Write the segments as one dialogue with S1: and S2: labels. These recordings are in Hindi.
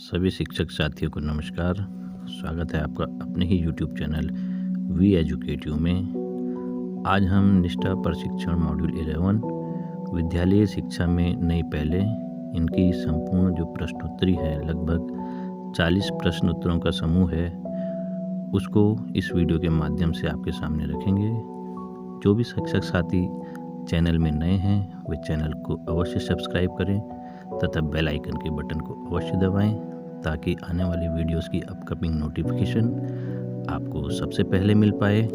S1: सभी शिक्षक साथियों को नमस्कार। स्वागत है आपका अपने ही YouTube चैनल वी एजुकेटिव में। आज हम निष्ठा प्रशिक्षण मॉड्यूल 11 विद्यालय शिक्षा में नई पहले इनकी संपूर्ण जो प्रश्नोत्तरी है, लगभग 40 प्रश्न उत्तरों का समूह है, उसको इस वीडियो के माध्यम से आपके सामने रखेंगे। जो भी शिक्षक साथी चैनल में नए हैं वे चैनल को अवश्य सब्सक्राइब करें तथा बेल आइकन के बटन को अवश्य दबाएं ताकि आने वाली वीडियोस की अपकमिंग नोटिफिकेशन आपको सबसे पहले मिल पाए।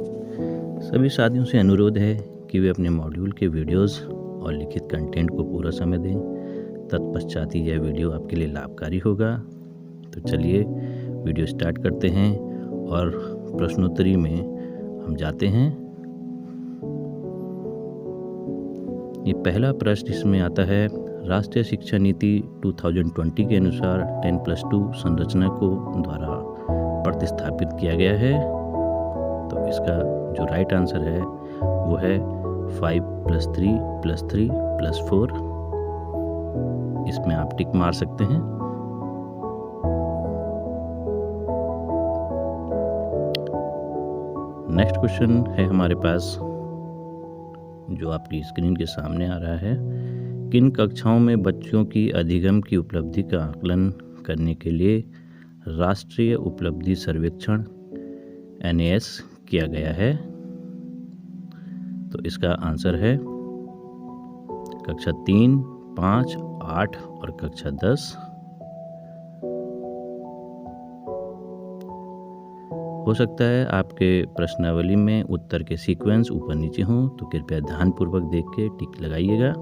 S1: सभी साथियों से अनुरोध है कि वे अपने मॉड्यूल के वीडियोस और लिखित कंटेंट को पूरा समय दें, तत्पश्चात ही यह वीडियो आपके लिए लाभकारी होगा। तो चलिए वीडियो स्टार्ट करते हैं और प्रश्नोत्तरी में हम जाते हैं। ये पहला प्रश्न इसमें आता है, राष्ट्रीय शिक्षा नीति 2020 के अनुसार 10+2 संरचना को द्वारा प्रतिस्थापित किया गया है। तो इसका जो राइट आंसर है वो है 5+3+3+4। इसमें आप टिक मार सकते हैं। नेक्स्ट क्वेश्चन है हमारे पास जो आपकी स्क्रीन के सामने आ रहा है। किन कक्षाओं में बच्चों की अधिगम की उपलब्धि का आकलन करने के लिए राष्ट्रीय उपलब्धि सर्वेक्षण NAS किया गया है? तो इसका आंसर है कक्षा 3, 5, 8 और कक्षा 10। हो सकता है आपके प्रश्नावली में उत्तर के सीक्वेंस ऊपर नीचे हों, तो कृपया ध्यानपूर्वक देख के टिक लगाइएगा।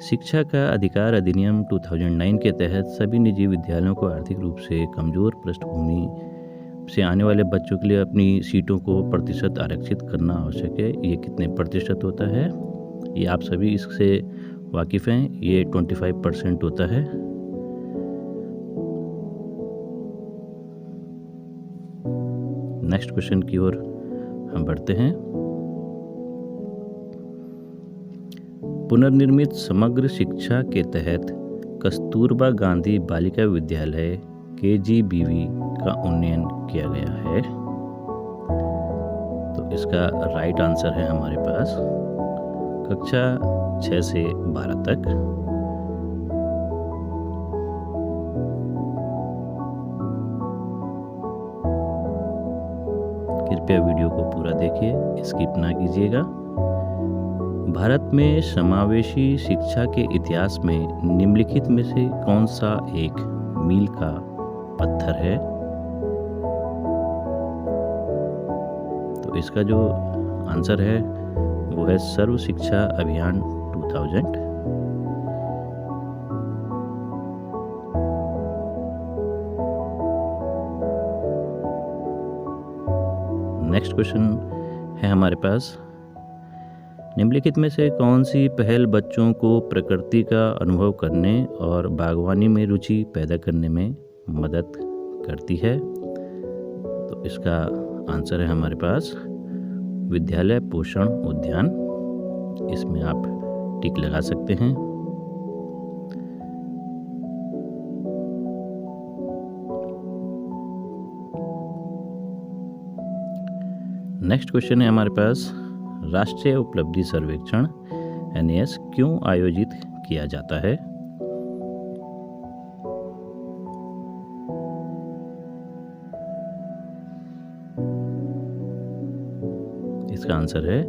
S1: शिक्षा का अधिकार अधिनियम 2009 के तहत सभी निजी विद्यालयों को आर्थिक रूप से कमजोर पृष्ठभूमि से आने वाले बच्चों के लिए अपनी सीटों को प्रतिशत आरक्षित करना आवश्यक है। ये कितने प्रतिशत होता है ये आप सभी इससे वाकिफ़ हैं। ये 25% होता है। नेक्स्ट क्वेश्चन की ओर हम बढ़ते हैं। पुनर्निर्मित समग्र शिक्षा के तहत कस्तूरबा गांधी बालिका विद्यालय KGBV का उन्नयन किया गया है। तो इसका राइट आंसर है हमारे पास कक्षा 6 से 12 तक। कृपया वीडियो को पूरा देखिए, स्किप ना कीजिएगा। भारत में समावेशी शिक्षा के इतिहास में निम्नलिखित में से कौन सा एक मील का पत्थर है? तो इसका जो आंसर है वो है सर्व शिक्षा अभियान 2000। नेक्स्ट क्वेश्चन है हमारे पास, निम्नलिखित में से कौन सी पहल बच्चों को प्रकृति का अनुभव करने और बागवानी में रुचि पैदा करने में मदद करती है? तो इसका आंसर है हमारे पास विद्यालय पोषण उद्यान। इसमें आप टिक लगा सकते हैं। नेक्स्ट क्वेश्चन है हमारे पास, राष्ट्रीय उपलब्धि सर्वेक्षण NAS क्यों आयोजित किया जाता है? इसका आंसर है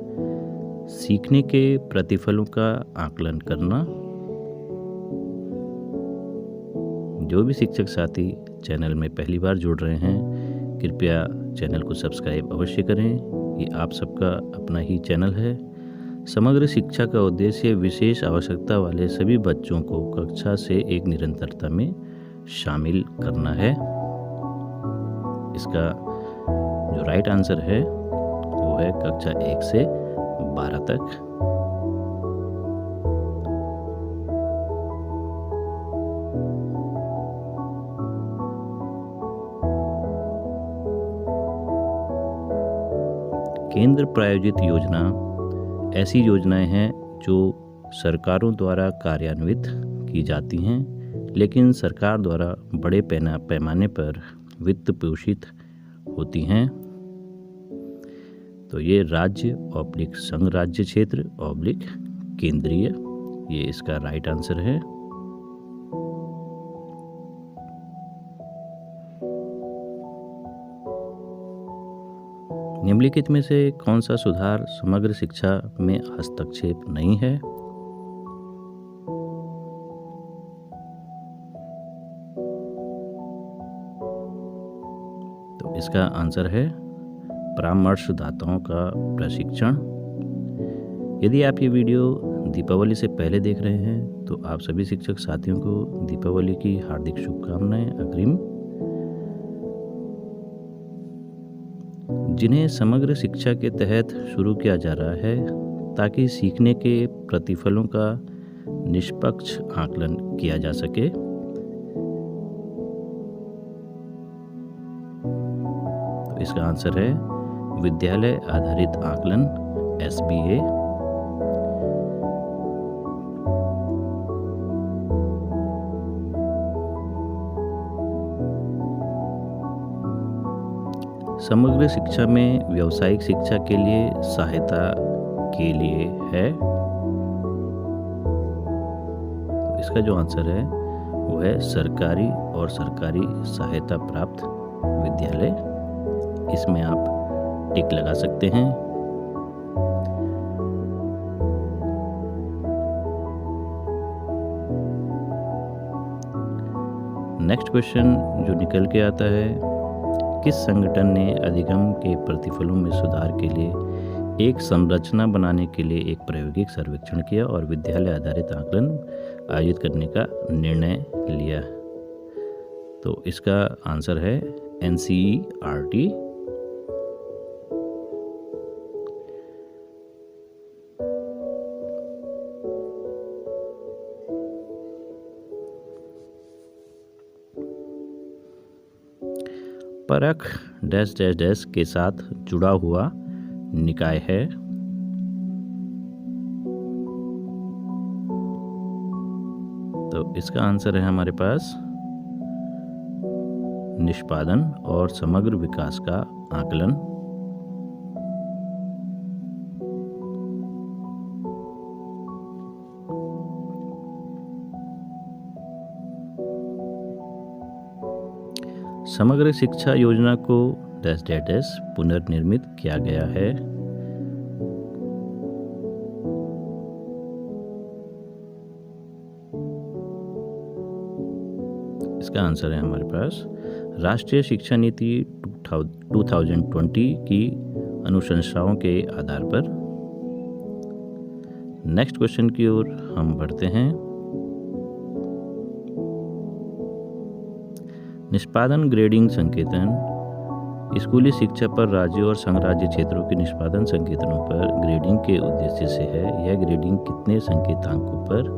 S1: सीखने के प्रतिफलों का आकलन करना। जो भी शिक्षक साथी चैनल में पहली बार जुड़ रहे हैं, कृपया चैनल को सब्सक्राइब अवश्य करें। ये आप सबका अपना ही चैनल है। समग्र शिक्षा का उद्देश्य विशेष आवश्यकता वाले सभी बच्चों को कक्षा से एक निरंतरता में शामिल करना है। इसका जो राइट आंसर है वो है कक्षा 1 से 12 तक। केंद्र प्रायोजित योजना ऐसी योजनाएं हैं जो सरकारों द्वारा कार्यान्वित की जाती हैं लेकिन सरकार द्वारा बड़े पैमाने पर वित्त पोषित होती हैं। तो ये राज्य ऑब्लिक संघ राज्य क्षेत्र ऑब्लिक केंद्रीय, ये इसका राइट आंसर है। निम्नलिखित में से कौन सा सुधार समग्र शिक्षा में हस्तक्षेप नहीं है? तो इसका आंसर है परामर्शदाताओं का प्रशिक्षण। यदि आप ये वीडियो दीपावली से पहले देख रहे हैं तो आप सभी शिक्षक साथियों को दीपावली की हार्दिक शुभकामनाएं अग्रिम। जिन्हें समग्र शिक्षा के तहत शुरू किया जा रहा है ताकि सीखने के प्रतिफलों का निष्पक्ष आकलन किया जा सके। तो इसका आंसर है विद्यालय आधारित आकलन SBA। समग्र शिक्षा में व्यावसायिक शिक्षा के लिए सहायता के लिए है। तो इसका जो आंसर है वो है सरकारी और सरकारी सहायता प्राप्त विद्यालय। इसमें आप टिक लगा सकते हैं। नेक्स्ट क्वेश्चन जो निकल के आता है, किस संगठन ने अधिगम के प्रतिफलों में सुधार के लिए एक संरचना बनाने के लिए एक प्रायोगिक सर्वेक्षण किया और विद्यालय आधारित आकलन आयोजित करने का निर्णय लिया? तो इसका आंसर है NCERT। परख डैश डैश डैश के साथ जुड़ा हुआ निकाय है। तो इसका आंसर है हमारे पास निष्पादन और समग्र विकास का आकलन। समग्र शिक्षा योजना को डैश डैश डैश पुनर्निर्मित किया गया है। इसका आंसर है हमारे पास राष्ट्रीय शिक्षा नीति 2020 की अनुशंसाओं के आधार पर। नेक्स्ट क्वेश्चन की ओर हम बढ़ते हैं। निष्पादन ग्रेडिंग संकेतन स्कूली शिक्षा पर राज्य और संघ राज्य क्षेत्रों के निष्पादन संकेतनों पर ग्रेडिंग के उद्देश्य से है। यह ग्रेडिंग कितने संकेतांकों पर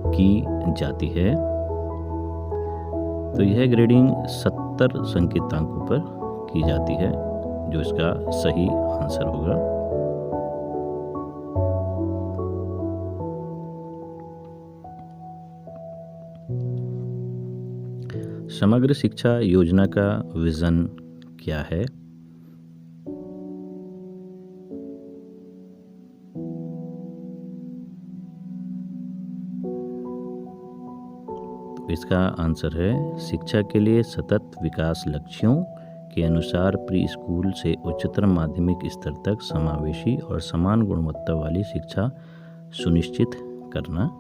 S1: की जाती है? तो यह ग्रेडिंग 70 संकेतांकों पर की जाती है, जो इसका सही आंसर होगा। समग्र शिक्षा योजना का विजन क्या है? तो इसका आंसर है शिक्षा के लिए सतत विकास लक्ष्यों के अनुसार प्री स्कूल से उच्चतर माध्यमिक स्तर तक समावेशी और समान गुणवत्ता वाली शिक्षा सुनिश्चित करना।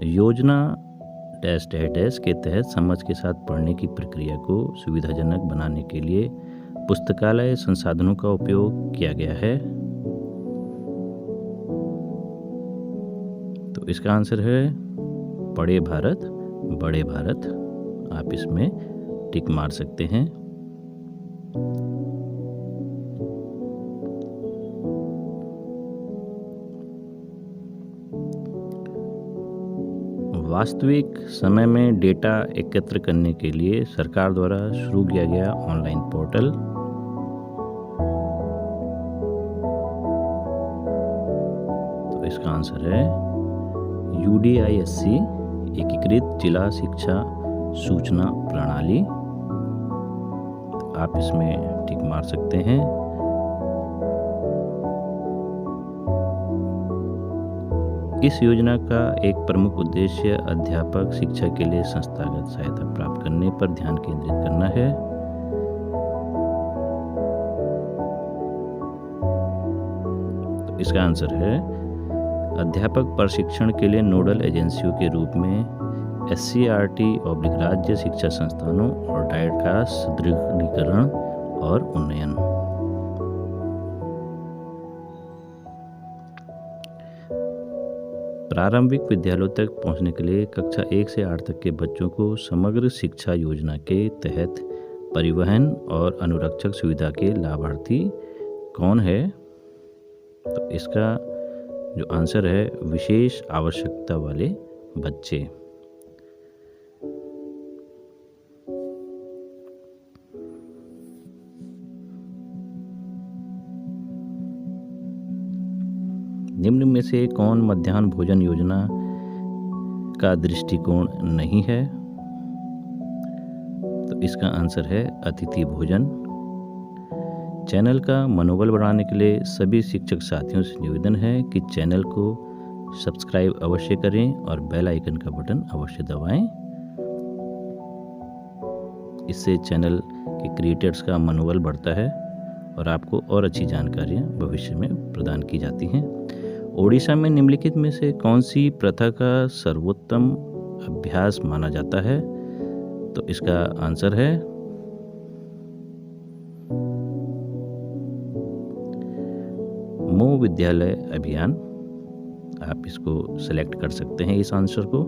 S1: योजना डैश डैश डैश के तहत समझ के साथ पढ़ने की प्रक्रिया को सुविधाजनक बनाने के लिए पुस्तकालय संसाधनों का उपयोग किया गया है। तो इसका आंसर है पढ़े भारत बड़े भारत। आप इसमें टिक मार सकते हैं। वास्तविक समय में डेटा एकत्र करने के लिए सरकार द्वारा शुरू किया गया ऑनलाइन पोर्टल। तो इसका आंसर है UDISC एकीकृत जिला शिक्षा सूचना प्रणाली, आप इसमें टिक मार सकते हैं। इस योजना का एक प्रमुख उद्देश्य अध्यापक शिक्षा के लिए संस्थागत सहायता प्राप्त करने पर ध्यान केंद्रित करना है। तो इसका आंसर है अध्यापक प्रशिक्षण के लिए नोडल एजेंसियों के रूप में SCRT राज्य शिक्षा संस्थानों और डाइट का सुदृढ़ीकरण और उन्नयन। प्रारंभिक विद्यालयों तक पहुंचने के लिए कक्षा 1 से 8 तक के बच्चों को समग्र शिक्षा योजना के तहत परिवहन और अनुरक्षक सुविधा के लाभार्थी कौन है? तो इसका जो आंसर है विशेष आवश्यकता वाले बच्चे। निम्न में से कौन मध्याह्न भोजन योजना का दृष्टिकोण नहीं है? तो इसका आंसर है अतिथि भोजन। चैनल का मनोबल बढ़ाने के लिए सभी शिक्षक साथियों से निवेदन है कि चैनल को सब्सक्राइब अवश्य करें और बेल आइकन का बटन अवश्य दबाएं। इससे चैनल के क्रिएटर्स का मनोबल बढ़ता है और आपको और अच्छी जानकारियां भविष्य में प्रदान की जाती हैं। ओडिशा में निम्नलिखित में से कौन सी प्रथा का सर्वोत्तम अभ्यास माना जाता है? तो इसका आंसर है मो विद्यालय अभियान। आप इसको सेलेक्ट कर सकते हैं इस आंसर को।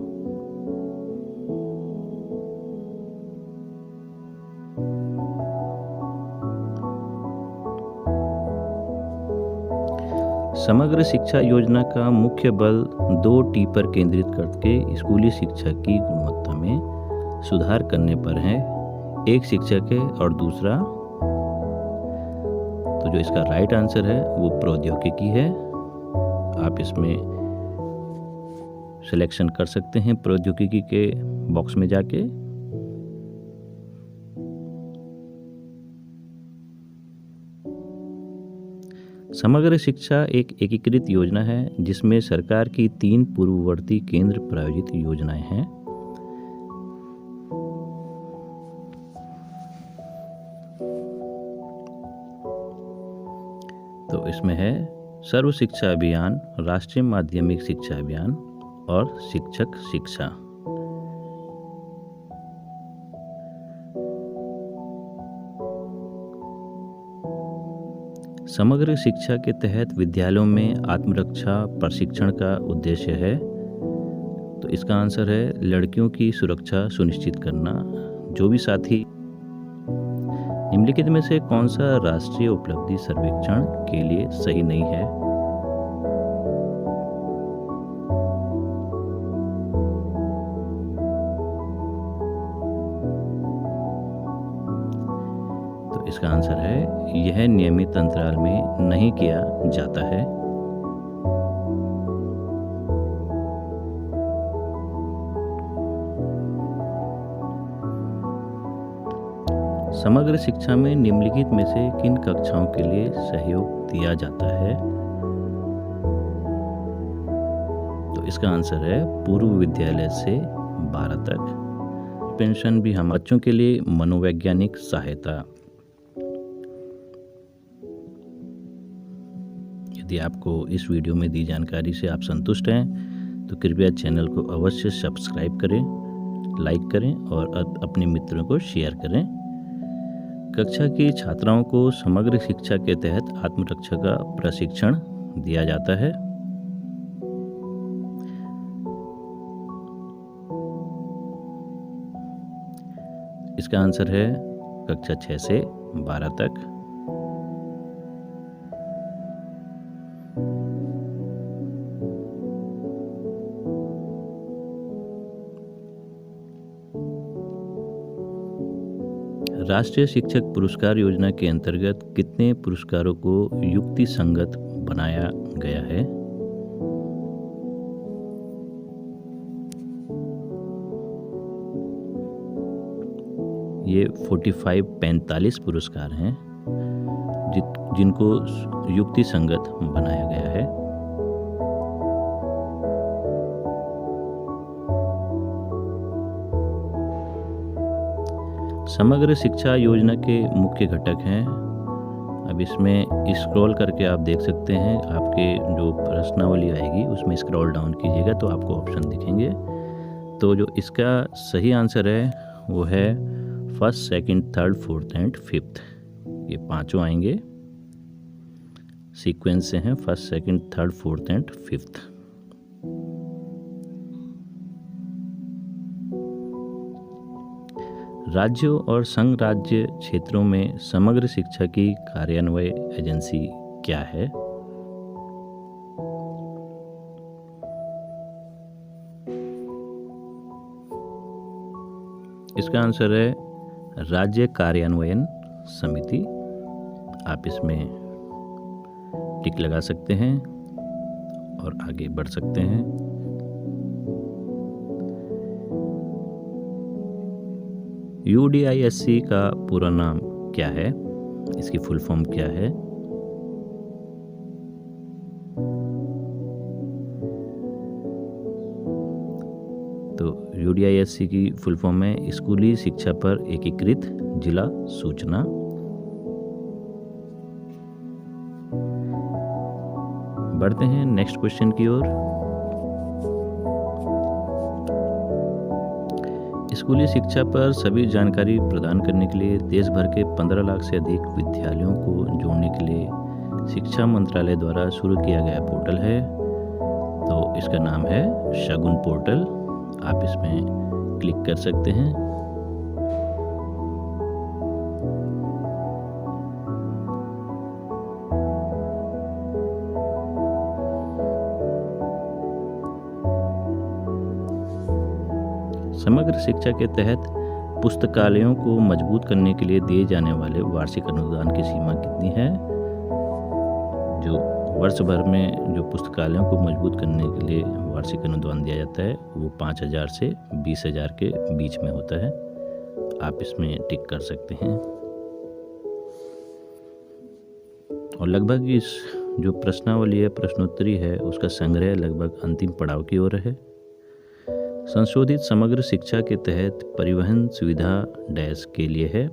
S1: समग्र शिक्षा योजना का मुख्य बल 2T पर केंद्रित करके स्कूली शिक्षा की गुणवत्ता में सुधार करने पर है। एक शिक्षक है और दूसरा, तो जो इसका राइट आंसर है वो प्रौद्योगिकी है। आप इसमें सिलेक्शन कर सकते हैं प्रौद्योगिकी के बॉक्स में जाके। समग्र शिक्षा एक एकीकृत योजना है जिसमें सरकार की 3 पूर्ववर्ती केंद्र प्रायोजित योजनाएं हैं। तो इसमें है सर्व शिक्षा अभियान, राष्ट्रीय माध्यमिक शिक्षा अभियान और शिक्षक शिक्षा। समग्र शिक्षा के तहत विद्यालयों में आत्मरक्षा प्रशिक्षण का उद्देश्य है। तो इसका आंसर है लड़कियों की सुरक्षा सुनिश्चित करना। जो भी साथी निम्नलिखित में से कौन सा राष्ट्रीय उपलब्धि सर्वेक्षण के लिए सही नहीं है? तो इसका आंसर है यह नियमित अंतराल में नहीं किया जाता है। समग्र शिक्षा में निम्नलिखित में से किन कक्षाओं के लिए सहयोग दिया जाता है? तो इसका आंसर है पूर्व विद्यालय से 12 तक। पेंशन भी हम बच्चों के लिए मनोवैज्ञानिक सहायता। यदि आपको इस वीडियो में दी जानकारी से आप संतुष्ट हैं तो कृपया चैनल को अवश्य सब्सक्राइब करें, लाइक करें और अपने मित्रों को शेयर करें। कक्षा की छात्राओं को समग्र शिक्षा के तहत आत्मरक्षा का प्रशिक्षण दिया जाता है। इसका आंसर है कक्षा 6 से 12 तक। राष्ट्रीय शिक्षक पुरस्कार योजना के अंतर्गत कितने पुरस्कारों को युक्ति संगत बनाया गया है? ये 45 पुरस्कार हैं जिनको युक्ति संगत बनाया गया है। समग्र शिक्षा योजना के मुख्य घटक हैं। अब इसमें स्क्रॉल करके आप देख सकते हैं, आपके जो प्रश्नावली आएगी उसमें स्क्रॉल डाउन कीजिएगा तो आपको ऑप्शन दिखेंगे। तो जो इसका सही आंसर है वो है first, second, third, fourth and fifth. ये पांचों आएंगे, सीक्वेंस से हैं, first, second, third, fourth and fifth. राज्यों और संघ राज्य क्षेत्रों में समग्र शिक्षा की कार्यान्वयन एजेंसी क्या है? इसका आंसर है राज्य कार्यान्वयन समिति। आप इसमें टिक लगा सकते हैं और आगे बढ़ सकते हैं। UDISC का पूरा नाम क्या है? इसकी फुल फॉर्म क्या है? तो UDISC की फुल फॉर्म है स्कूली शिक्षा पर एकीकृत जिला सूचना। बढ़ते हैं नेक्स्ट क्वेश्चन की ओर। स्कूली शिक्षा पर सभी जानकारी प्रदान करने के लिए देश भर के 15 लाख से अधिक विद्यालयों को जोड़ने के लिए शिक्षा मंत्रालय द्वारा शुरू किया गया पोर्टल है। तो इसका नाम है शगुन पोर्टल। आप इसमें क्लिक कर सकते हैं। समग्र शिक्षा के तहत पुस्तकालयों को मजबूत करने के लिए दिए जाने वाले वार्षिक अनुदान की सीमा कितनी है? जो वर्ष भर में जो पुस्तकालयों को मजबूत करने के लिए वार्षिक अनुदान दिया जाता है वो 5,000 से 20,000 के बीच में होता है। आप इसमें टिक कर सकते हैं। और लगभग इस जो प्रश्नावली है, प्रश्नोत्तरी है, उसका संग्रह लगभग अंतिम पड़ाव की ओर है। संशोधित समग्र शिक्षा के तहत परिवहन सुविधा डैश के लिए है।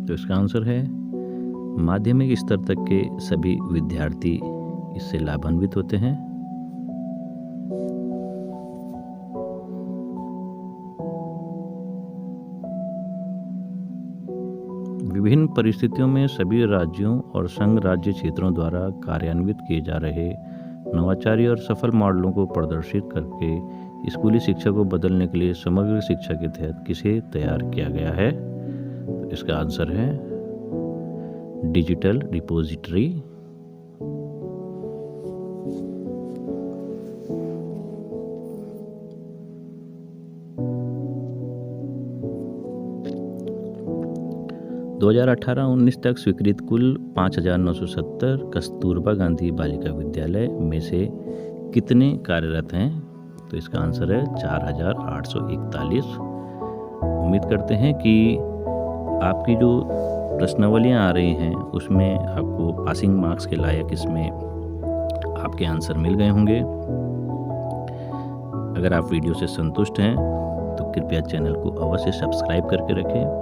S1: तो इसका आंसर है माध्यमिक स्तर तक के सभी विद्यार्थी इससे लाभान्वित होते हैं। विभिन्न परिस्थितियों में सभी राज्यों और संघ राज्य क्षेत्रों द्वारा कार्यान्वित किए जा रहे नवाचारी और सफल मॉडलों को प्रदर्शित करके स्कूली शिक्षा को बदलने के लिए समग्र शिक्षा के तहत किसे तैयार किया गया है? तो इसका आंसर है डिजिटल रिपोजिटरी। दो 2018-19 तक स्वीकृत कुल 5,970 कस्तूरबा गांधी बालिका विद्यालय में से कितने कार्यरत हैं? तो इसका आंसर है 4,841। उम्मीद करते हैं कि आपकी जो प्रश्नावलियाँ आ रही हैं उसमें आपको पासिंग मार्क्स के लायक इसमें आपके आंसर मिल गए होंगे। अगर आप वीडियो से संतुष्ट हैं तो कृपया चैनल को अवश्य सब्सक्राइब करके रखें।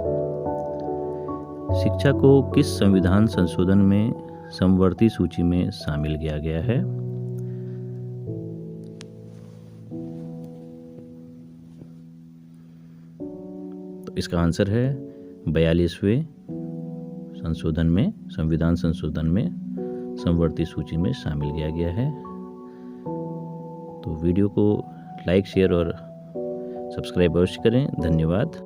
S1: शिक्षा को किस संविधान संशोधन में समवर्ती सूची में शामिल किया गया है? तो इसका आंसर है 42वें संशोधन में, संविधान संशोधन में समवर्ती सूची में शामिल किया गया है। तो वीडियो को लाइक, शेयर और सब्सक्राइब अवश्य करें। धन्यवाद।